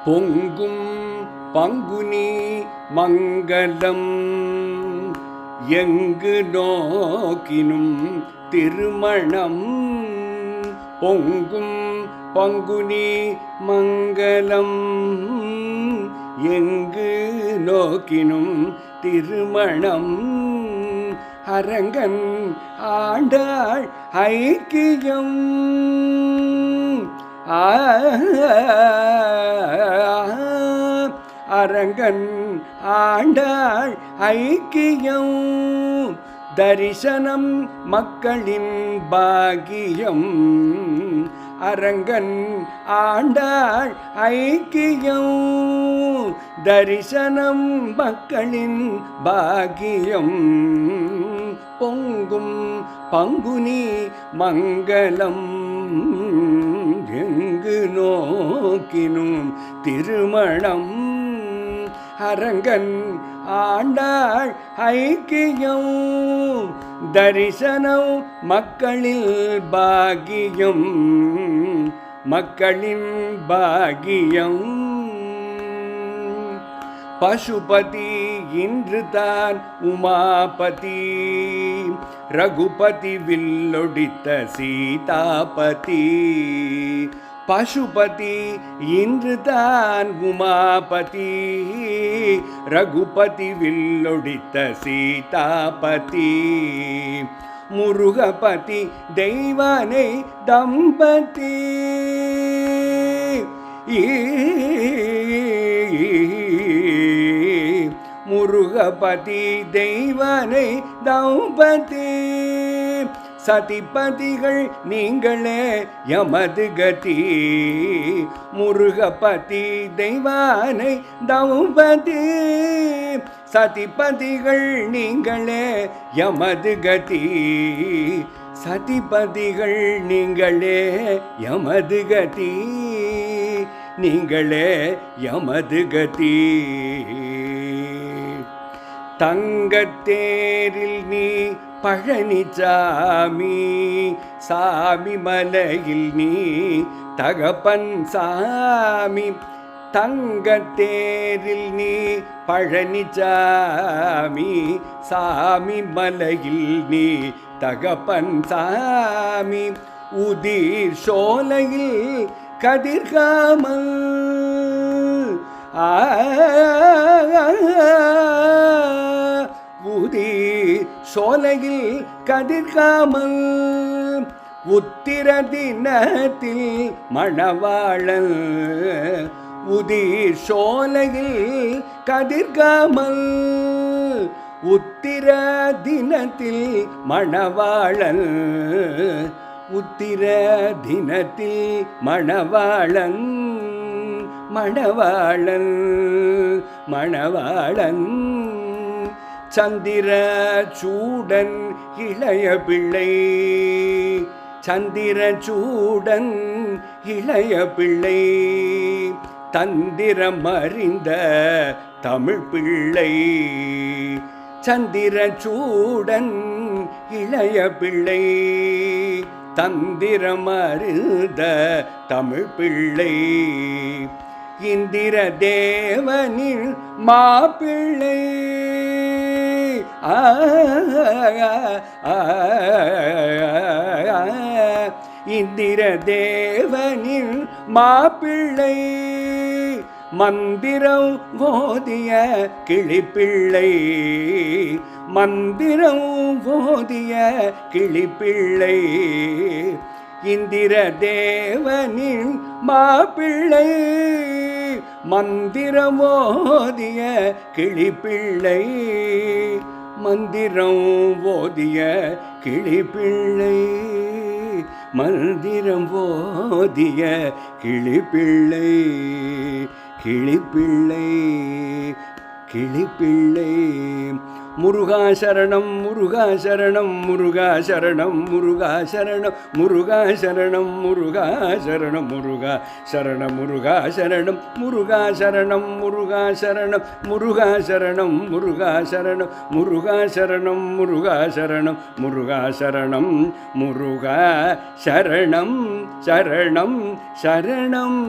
பொங்கும் பங்குனி மங்களம் எங்கு நோக்கினும் திருமணம். பொங்கும் பங்குனி மங்களம் எங்கு நோக்கினும் திருமணம். அரங்கன் ஆண்டாள் ஐக்கியம் அரங்கன் ஆண்டாள் ஐக்கியம். தரிசனம் மக்களின் பாகியம். அரங்கன் ஆண்டாள் ஐக்கியம். தரிசனம் மக்களின் பாகியம். பொங்கும் பங்குனி மங்களம் எங்கு நோக்கினும் திருமணம். அரங்கன் ஆண்டாள் ஐக்கியம். தரிசனம் மக்களில் பாகியம். மக்களின் பாகியம். பசுபதி இன்று தான் உமாபதி. ரகுபதி வில்லொடித்த சீதாபதி. பசுபதி இன்று தான் உமாபதி. ரகுபதி வில்லொடித்த சீதாபதி. முருகபதி தெய்வானை தம்பதி. முருகபதி தெய்வானை தம்பதி. சதிபதிகள் நீங்களே யமது கதி. முருகபதி தெய்வானை தம்பதி. சதிபதிகள் நீங்களே யமது கதி. சதிபதிகள் நீங்களே யமது கதி. நீங்களே யமது கதி. தங்கத்தேரில் நீ பழனிசாமி. சாமி மலையில் நீ தகப்பன் சாமி. தங்கத்தேரில் நீ பழனிசாமி. சாமி மலையில் நீ தகப்பன் சாமி. உதிர் சோலையில் கதிர்காமல். உதிர் சோலையில் கதிர்காமல். உத்திர தினத்தில் மணவாளன். உதிர் சோலையில் கதிர்காமல். உத்திர தினத்தில் மணவாளன். உத்திர தினத்தில் மணவாளன். மணவாளன் மணவாளன். சந்திர சூடன் இளைய பிள்ளை. சந்திர சூடன் இளைய பிள்ளை. தந்திரம் அறிந்த தமிழ் பிள்ளை. சந்திர சூடன் இளைய பிள்ளை. தந்திரம் அறிந்த தமிழ் பிள்ளை. இந்திர தேவனின் மாப்பிள்ளை. இந்திர தேவனின் மாப்பிள்ளை. மந்திரம் ஓதிய கிளிப்பிள்ளை. மந்திரம் ஓதிய கிளிப்பிள்ளை. இந்திர தேவனின் மாப்பிள்ளை. மந்திரம் ஓதிய கிளிப்பிள்ளை. மந்திரம் ஓதிய கிளிப்பிள்ளை. மந்திரம் ஓதிய கிளிப்பிள்ளை. கிளிப்பிள்ளை கிளிப்பிள்ளை. முருகா சரணம் முருகா சரணம் முருகா சரணம் முருகா சரணம் முருகா சரணம் முருகா சரணம் முருகா சரணம் முருகா சரணம் முருகா சரணம் முருகா சரணம் முருகா சரணம் முருகா சரணம் முருகா சரணம் முருகா சரணம் முருகா சரணம் முருகா சரணம் சரணம் சரணம்.